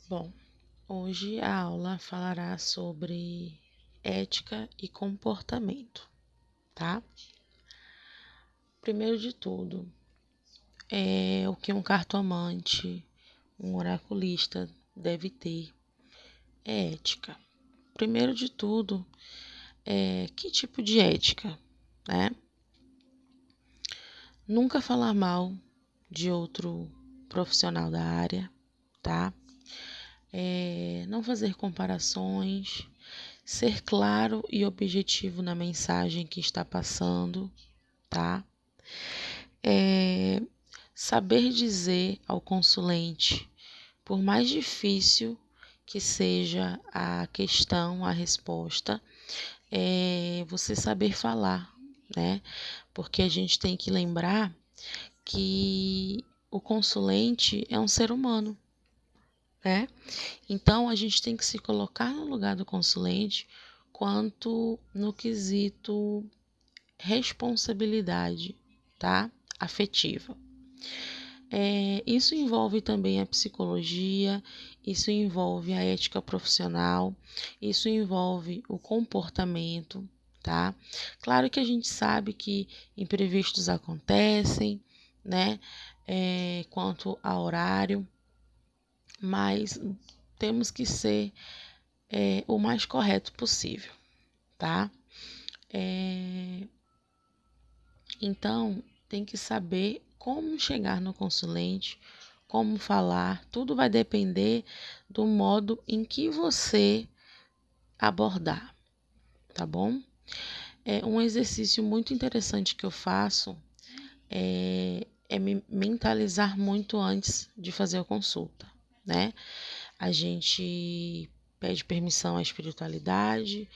Bom, hoje a aula falará sobre ética e comportamento, tá? Primeiro de tudo, o que um cartomante, um oraculista deve ter é ética. Primeiro de tudo, que tipo de ética, né? Nunca falar mal de outro profissional da área, tá? Não fazer comparações, ser claro e objetivo na mensagem que está passando, tá? Saber dizer ao consulente, por mais difícil que seja a questão, a resposta, você saber falar, né? Porque a gente tem que lembrar que o consulente é um ser humano, né? Então, a gente tem que se colocar no lugar do consulente quanto no quesito responsabilidade, tá? Afetiva. Isso envolve também a psicologia, isso envolve a ética profissional, isso envolve o comportamento, tá? Claro que a gente sabe que imprevistos acontecem, né? Quanto a horário, mas temos que ser o mais correto possível, tá? Então, tem que saber como chegar no consulente, como falar, tudo vai depender do modo em que você abordar, tá bom? Um exercício muito interessante que eu faço é me mentalizar muito antes de fazer a consulta, né? A gente pede permissão à espiritualidade,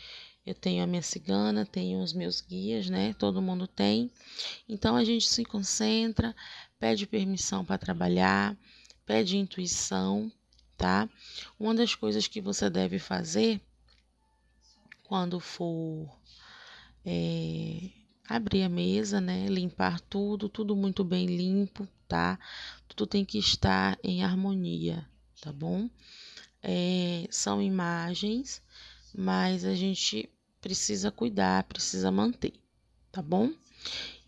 eu tenho a minha cigana, tenho os meus guias, né? Todo mundo tem. Então a gente se concentra, pede permissão para trabalhar, pede intuição, tá? Uma das coisas que você deve fazer quando for abrir a mesa, né? Limpar tudo muito bem limpo, tá? Tudo tem que estar em harmonia, tá bom? São imagens, mas a gente precisa cuidar, precisa manter, tá bom?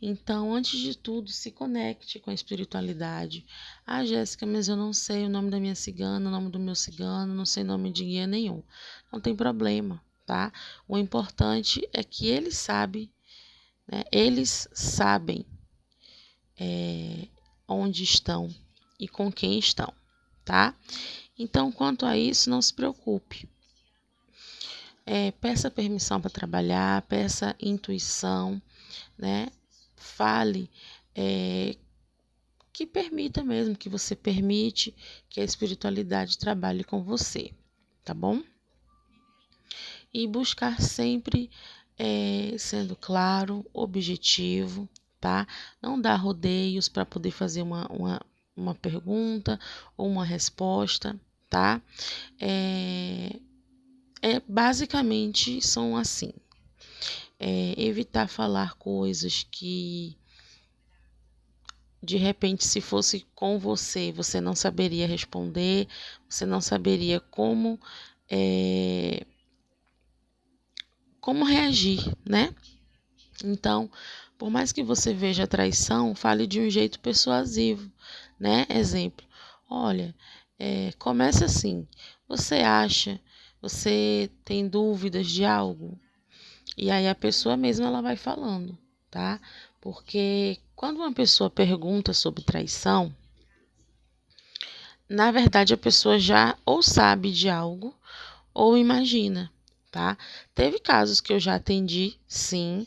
Então, antes de tudo, se conecte com a espiritualidade. Ah, Jéssica, mas eu não sei o nome da minha cigana, o nome do meu cigano, não sei o nome de guia nenhum. Não tem problema, tá? O importante é que eles sabem, né? Eles sabem onde estão e com quem estão, tá? Então, quanto a isso, não se preocupe. Peça permissão para trabalhar, peça intuição, né? Fale que permita mesmo, que você permite que a espiritualidade trabalhe com você, tá bom? E buscar sempre sendo claro, objetivo, tá? Não dar rodeios para poder fazer uma pergunta ou uma resposta, tá? Basicamente são assim. Evitar falar coisas que de repente, se fosse com você, você não saberia responder, você não saberia como reagir, né? Então, por mais que você veja a traição, fale de um jeito persuasivo, né? Exemplo, olha, começa assim, você tem dúvidas de algo? E aí a pessoa mesma ela vai falando, tá? Porque quando uma pessoa pergunta sobre traição, na verdade a pessoa já ou sabe de algo ou imagina, tá? Teve casos que eu já atendi, sim,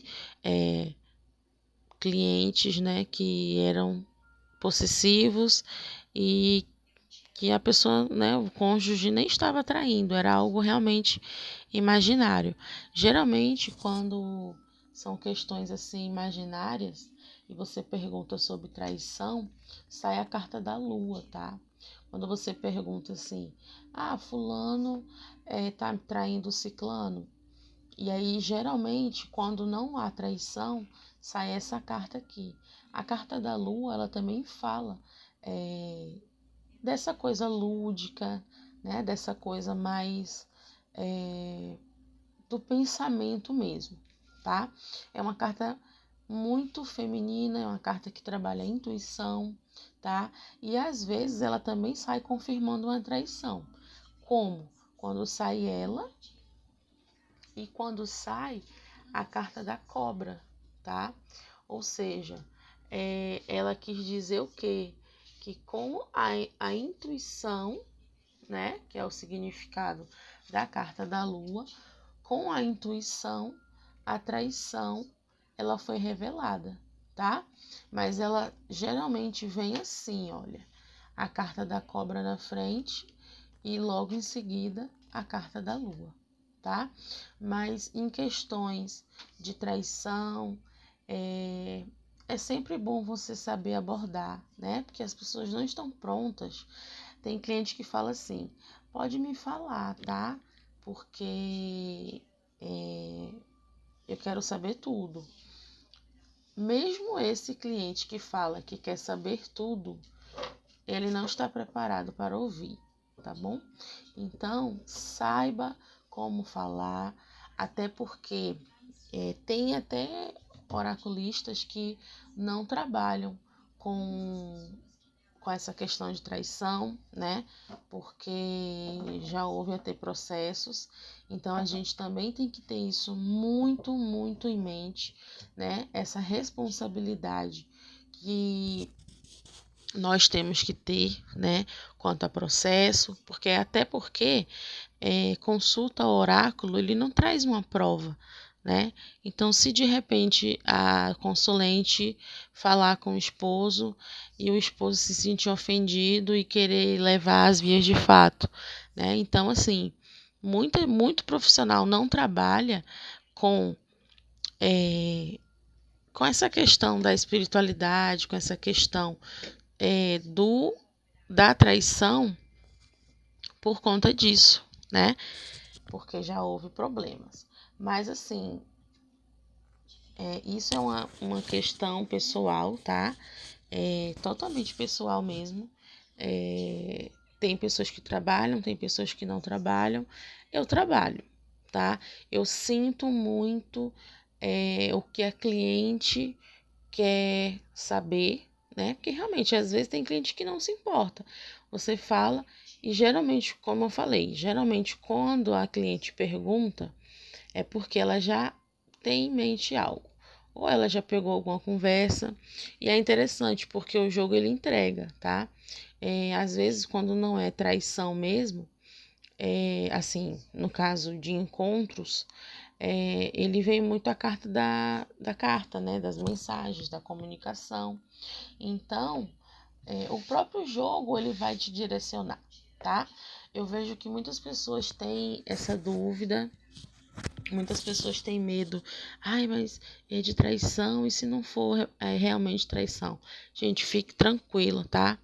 clientes, né, que eram possessivos e que a pessoa, né, o cônjuge nem estava traindo, era algo realmente imaginário. Geralmente, quando são questões assim imaginárias e você pergunta sobre traição, sai a carta da lua, tá? Quando você pergunta assim, fulano tá traindo o ciclano, e aí geralmente quando não há traição, sai essa carta aqui. A carta da lua, ela também fala dessa coisa lúdica, né? Dessa coisa mais do pensamento mesmo, tá? É uma carta muito feminina, é uma carta que trabalha a intuição, tá? E às vezes ela também sai confirmando uma traição. Como? Quando sai ela e quando sai a carta da cobra, tá? Ou seja, ela quis dizer o quê? Que com a intuição, né? Que é o significado da carta da lua, com a intuição, a traição, ela foi revelada, tá? Mas ela geralmente vem assim, olha, a carta da cobra na frente e logo em seguida a carta da lua, tá? Mas em questões de traição, é sempre bom você saber abordar, né? Porque as pessoas não estão prontas. Tem cliente que fala assim, pode me falar, tá? Porque eu quero saber tudo. Mesmo esse cliente que fala que quer saber tudo, ele não está preparado para ouvir, tá bom? Então, saiba como falar, até porque tem até oraculistas que não trabalham com essa questão de traição, né? Porque já houve até processos. Então a gente também tem que ter isso muito, muito em mente, né? Essa responsabilidade que nós temos que ter, né? Quanto a processo, porque até porque consulta oráculo, ele não traz uma prova, né? Então, se de repente a consulente falar com o esposo e o esposo se sentir ofendido e querer levar às vias de fato, né? Então, assim, muito profissional não trabalha com, com essa questão da espiritualidade, com essa questão da traição por conta disso, né? Porque já houve problemas. Mas assim, isso é uma questão pessoal, tá? Totalmente pessoal mesmo. Tem pessoas que trabalham, tem pessoas que não trabalham. Eu trabalho, tá? Eu sinto muito o que a cliente quer saber, né? Porque realmente, às vezes, tem cliente que não se importa. Você fala e geralmente, como eu falei, geralmente quando a cliente pergunta, é porque ela já tem em mente algo. Ou ela já pegou alguma conversa. E é interessante porque o jogo ele entrega, tá? Às vezes, quando não é traição mesmo, assim, no caso de encontros, ele vem muito a carta da carta, né? Das mensagens, da comunicação. Então, o próprio jogo ele vai te direcionar, tá? Eu vejo que muitas pessoas têm essa dúvida. Muitas pessoas têm medo. Ai, mas é de traição e se não for realmente traição? Gente, fique tranquila, tá?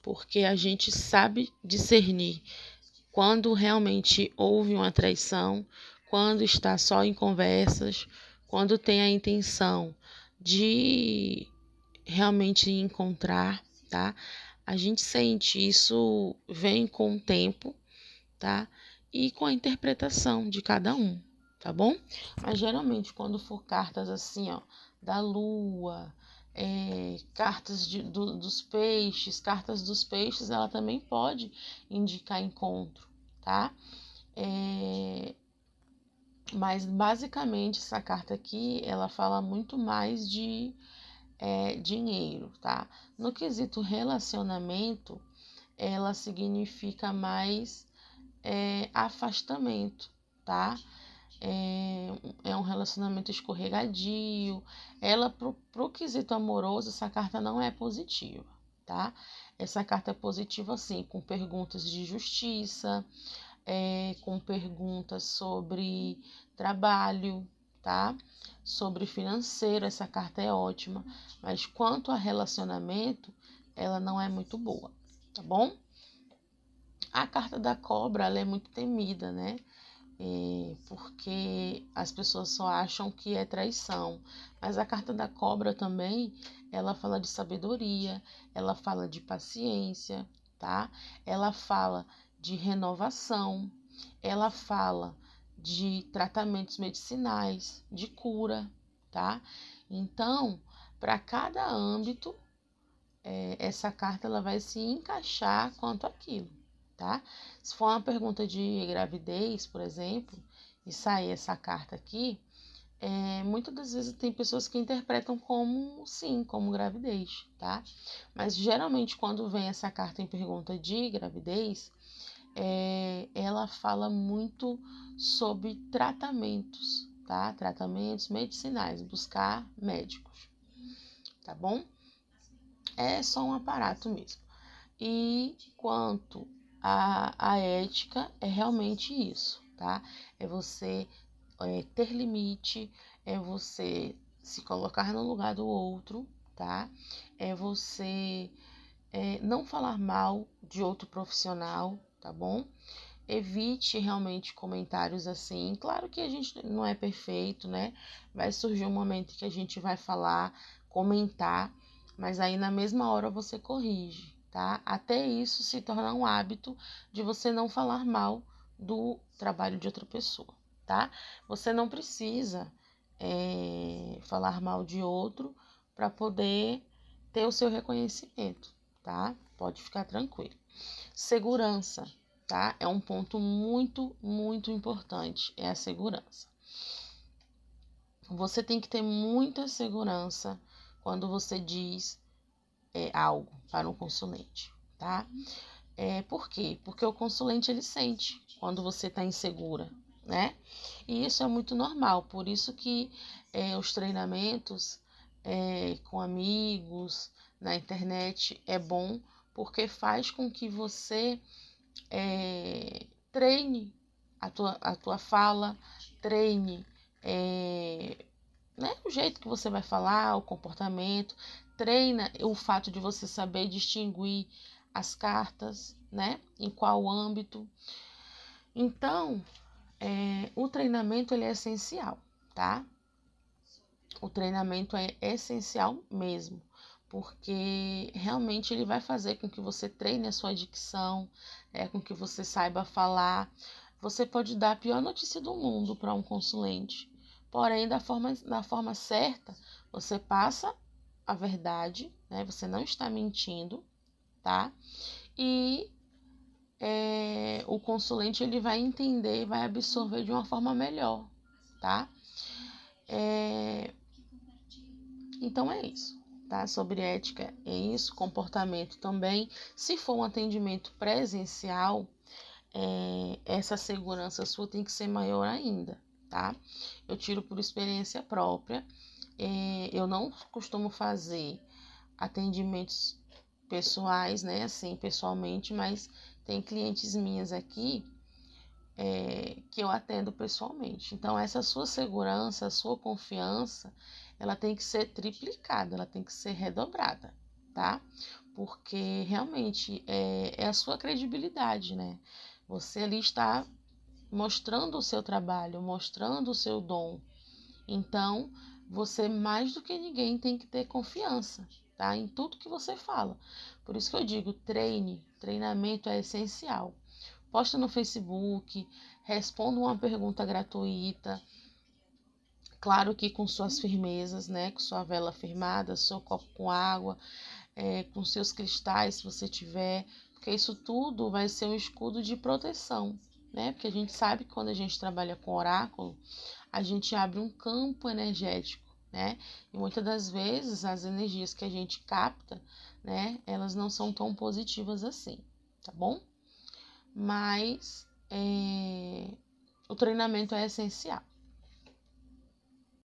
Porque a gente sabe discernir quando realmente houve uma traição, quando está só em conversas, quando tem a intenção de realmente encontrar, tá? A gente sente isso, vem com o tempo, tá? E com a interpretação de cada um, tá bom? Mas geralmente quando for cartas assim, ó, da lua, cartas cartas dos peixes, ela também pode indicar encontro, tá? Mas basicamente essa carta aqui, ela fala muito mais de dinheiro, tá? No quesito relacionamento, ela significa mais afastamento, tá? É um relacionamento escorregadio. Ela, pro quesito amoroso, essa carta não é positiva, tá? Essa carta é positiva, assim, com perguntas de justiça, com perguntas sobre trabalho, tá? Sobre financeiro, essa carta é ótima. Mas quanto a relacionamento, ela não é muito boa, tá bom? A carta da cobra, ela é muito temida, né? Porque as pessoas só acham que é traição. Mas a carta da cobra também, ela fala de sabedoria, ela fala de paciência, tá? Ela fala de renovação, ela fala de tratamentos medicinais, de cura, tá? Então, para cada âmbito, essa carta ela vai se encaixar quanto àquilo, tá? Se for uma pergunta de gravidez, por exemplo, e sair essa carta aqui, muitas das vezes tem pessoas que interpretam como sim, como gravidez, tá? Mas geralmente quando vem essa carta em pergunta de gravidez, ela fala muito sobre tratamentos, tá? Tratamentos medicinais, buscar médicos, tá bom? É só um aparato mesmo. E quanto à ética, é realmente isso, tá? É você ter limite, é você se colocar no lugar do outro, tá? É você não falar mal de outro profissional, tá bom? Evite realmente comentários assim. Claro que a gente não é perfeito, né? Vai surgir um momento que a gente vai falar, comentar, mas aí na mesma hora você corrige, tá? Até isso se tornar um hábito de você não falar mal do trabalho de outra pessoa, tá? Você não precisa falar mal de outro para poder ter o seu reconhecimento, tá? Pode ficar tranquilo. Segurança, tá? É um ponto muito, muito importante, é a segurança. Você tem que ter muita segurança quando você diz algo para um consulente, tá? Por quê? Porque o consulente ele sente quando você está insegura, né? E isso é muito normal, por isso que os treinamentos com amigos na internet é bom, porque faz com que você treine a tua fala, treine né, o jeito que você vai falar, o comportamento, treina o fato de você saber distinguir as cartas, né, em qual âmbito. Então, o treinamento ele é essencial, tá? O treinamento é essencial mesmo, porque realmente ele vai fazer com que você treine a sua dicção, com que você saiba falar. Você pode dar a pior notícia do mundo para um consulente, porém, da forma certa, você passa a verdade, né? Você não está mentindo, tá? E o consulente ele vai entender, vai absorver de uma forma melhor, tá? Então é isso, tá? Sobre ética é isso, comportamento também. Se for um atendimento presencial, essa segurança sua tem que ser maior ainda, tá? Eu tiro por experiência própria. Eu não costumo fazer atendimentos pessoais, né? Assim, pessoalmente, mas tem clientes minhas aqui que eu atendo pessoalmente. Então, essa sua segurança, a sua confiança, ela tem que ser triplicada, ela tem que ser redobrada, tá? Porque realmente é a sua credibilidade, né? Você ali está mostrando o seu trabalho, mostrando o seu dom. Então, você mais do que ninguém tem que ter confiança, tá? Em tudo que você fala. Por isso que eu digo, treinamento é essencial. Posta no Facebook, responda uma pergunta gratuita, claro que com suas firmezas, né? Com sua vela firmada, seu copo com água, com seus cristais, se você tiver, porque isso tudo vai ser um escudo de proteção, né? Porque a gente sabe que quando a gente trabalha com oráculo, a gente abre um campo energético, né? E muitas das vezes as energias que a gente capta, né? Elas não são tão positivas assim, tá bom? Mas o treinamento é essencial,